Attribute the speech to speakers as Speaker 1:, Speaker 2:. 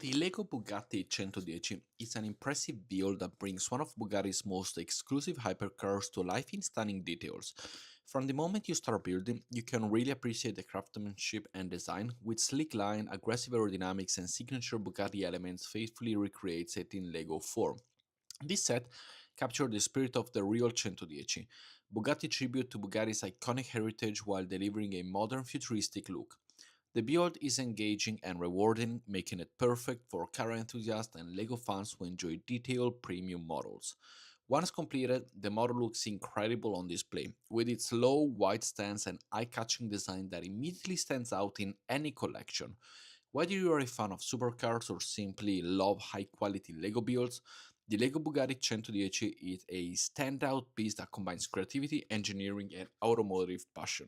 Speaker 1: The Lego Bugatti 110 is an impressive build that brings one of Bugatti's most exclusive hypercars to life in stunning details. From the moment you start building, you can really appreciate the craftsmanship and design, with sleek line, aggressive aerodynamics, and signature Bugatti elements faithfully recreate set in Lego form. This set captured the spirit of the real Centodieci, Bugatti tribute to Bugatti's iconic heritage while delivering a modern futuristic look. The build is engaging and rewarding, making it perfect for car enthusiasts and LEGO fans who enjoy detailed premium models. Once completed, the model looks incredible on display, with its low, wide stance and eye-catching design that immediately stands out in any collection. Whether you are a fan of supercars or simply love high-quality LEGO builds, the LEGO Bugatti 110 is a standout piece that combines creativity, engineering, and automotive passion.